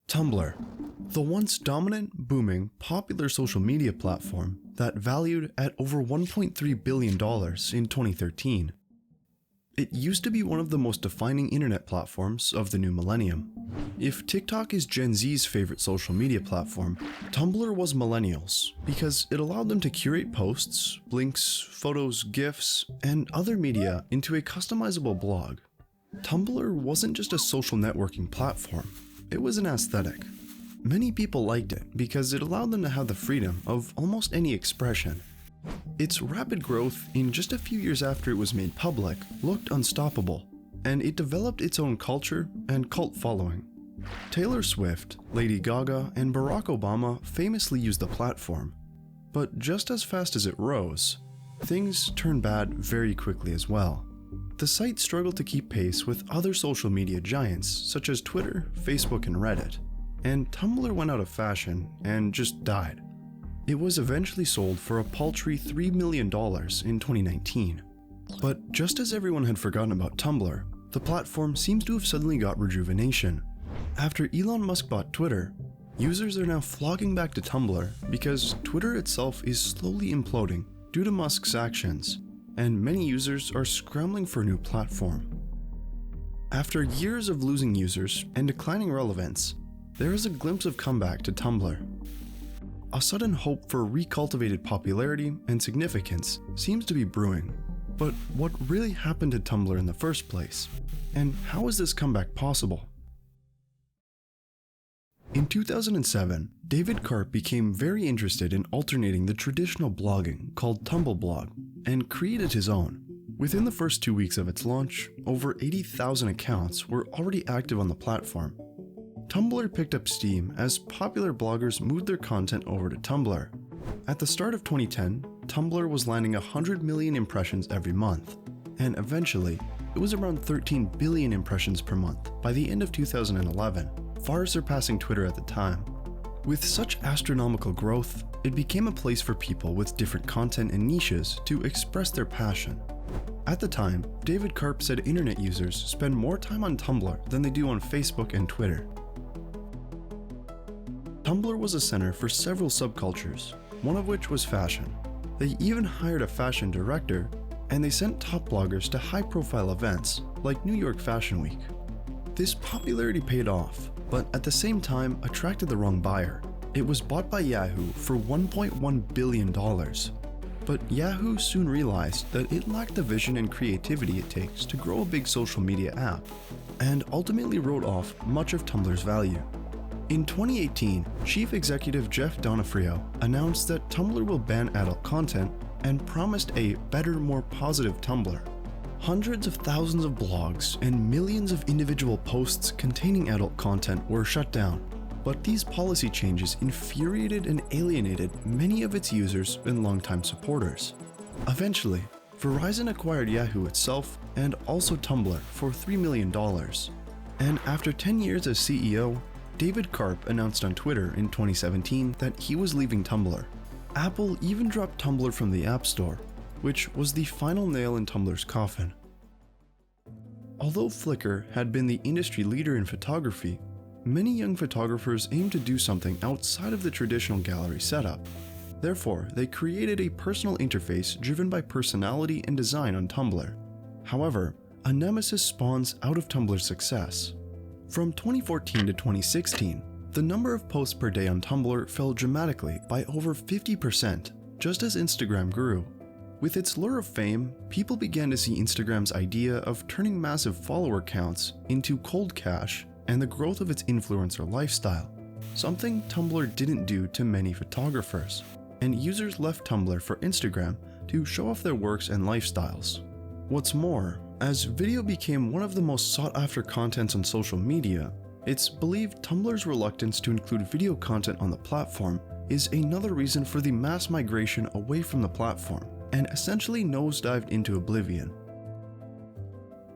Tumblr, the once dominant, booming, popular social media platform that valued at over $1.3 billion in 2013. It used to be one of the most defining internet platforms of the new millennium. If TikTok is Gen Z's favorite social media platform, Tumblr was millennials because it allowed them to curate posts, links, photos, GIFs, and other media into a customizable blog. Tumblr wasn't just a social networking platform, it was an aesthetic. Many people liked it because it allowed them to have the freedom of almost any expression. Its rapid growth in just a few years after it was made public looked unstoppable, and it developed its own culture and cult following. Taylor Swift, Lady Gaga, and Barack Obama famously used the platform. But just as fast as it rose, things turned bad very quickly as well. The site struggled to keep pace with other social media giants such as Twitter, Facebook, and Reddit, and Tumblr went out of fashion and just died. It was eventually sold for a paltry $3 million in 2019. But just as everyone had forgotten about Tumblr, the platform seems to have suddenly got rejuvenation. After Elon Musk bought Twitter, users are now flocking back to Tumblr because Twitter itself is slowly imploding due to Musk's actions, and many users are scrambling for a new platform. After years of losing users and declining relevance, there is a glimpse of comeback to Tumblr. A sudden hope for recultivated popularity and significance seems to be brewing. But what really happened to Tumblr in the first place? And how is this comeback possible? In 2007, David Karp became very interested in alternating the traditional blogging called Tumblr and created his own. Within the first 2 weeks of its launch, over 80,000 accounts were already active on the platform. Tumblr picked up steam as popular bloggers moved their content over to Tumblr. At the start of 2010, Tumblr was landing 100 million impressions every month, and eventually, it was around 13 billion impressions per month by the end of 2011, far surpassing Twitter at the time. With such astronomical growth, it became a place for people with different content and niches to express their passion. At the time, David Karp said internet users spend more time on Tumblr than they do on Facebook and Twitter. Tumblr was a center for several subcultures, one of which was fashion. They even hired a fashion director, and they sent top bloggers to high-profile events like New York Fashion Week. This popularity paid off, but at the same time attracted the wrong buyer. It was bought by Yahoo for $1.1 billion. But Yahoo soon realized that it lacked the vision and creativity it takes to grow a big social media app, and ultimately wrote off much of Tumblr's value. In 2018, Chief Executive Jeff Donofrio announced that Tumblr will ban adult content and promised a better, more positive Tumblr. Hundreds of thousands of blogs and millions of individual posts containing adult content were shut down, but these policy changes infuriated and alienated many of its users and longtime supporters. Eventually, Verizon acquired Yahoo itself and also Tumblr for $3 million. And after 10 years as CEO, David Karp announced on Twitter in 2017 that he was leaving Tumblr. Apple even dropped Tumblr from the App Store, which was the final nail in Tumblr's coffin. Although Flickr had been the industry leader in photography, many young photographers aimed to do something outside of the traditional gallery setup. Therefore, they created a personal interface driven by personality and design on Tumblr. However, a nemesis spawns out of Tumblr's success. From 2014 to 2016, the number of posts per day on Tumblr fell dramatically by over 50%, just as Instagram grew. With its lure of fame, people began to see Instagram's idea of turning massive follower counts into cold cash and the growth of its influencer lifestyle, something Tumblr didn't do to many photographers, and users left Tumblr for Instagram to show off their works and lifestyles. What's more, as video became one of the most sought-after contents on social media, it's believed Tumblr's reluctance to include video content on the platform is another reason for the mass migration away from the platform, and essentially nosedived into oblivion.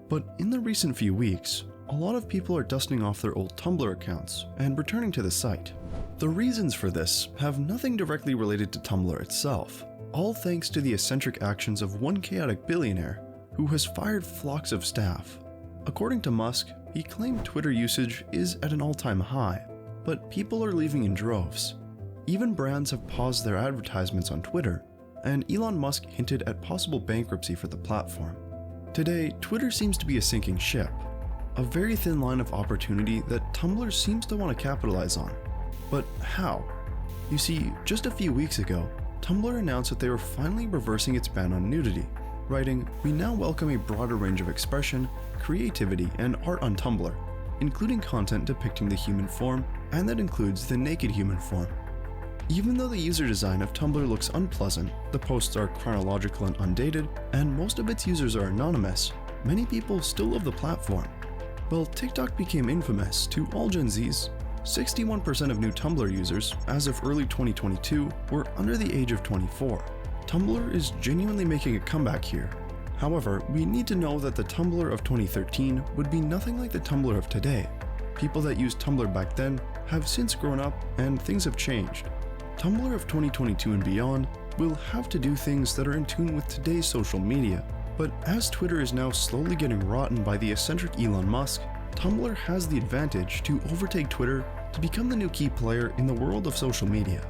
But in the recent few weeks, a lot of people are dusting off their old Tumblr accounts and returning to the site. The reasons for this have nothing directly related to Tumblr itself, all thanks to the eccentric actions of one chaotic billionaire who has fired flocks of staff. According to Musk, he claimed Twitter usage is at an all-time high, but people are leaving in droves. Even brands have paused their advertisements on Twitter, and Elon Musk hinted at possible bankruptcy for the platform. Today, Twitter seems to be a sinking ship, a very thin line of opportunity that Tumblr seems to want to capitalize on. But how? You see, just a few weeks ago, Tumblr announced that they were finally reversing its ban on nudity, writing, "We now welcome a broader range of expression, creativity, and art on Tumblr, including content depicting the human form, and that includes the naked human form." Even though the user design of Tumblr looks unpleasant, the posts are chronological and undated, and most of its users are anonymous, many people still love the platform. Well, TikTok became infamous to all Gen Zs. 61% of new Tumblr users, as of early 2022, were under the age of 24. Tumblr is genuinely making a comeback here. However, we need to know that the Tumblr of 2013 would be nothing like the Tumblr of today. People that used Tumblr back then have since grown up, and things have changed. Tumblr of 2022 and beyond will have to do things that are in tune with today's social media. But as Twitter is now slowly getting rotten by the eccentric Elon Musk, Tumblr has the advantage to overtake Twitter to become the new key player in the world of social media.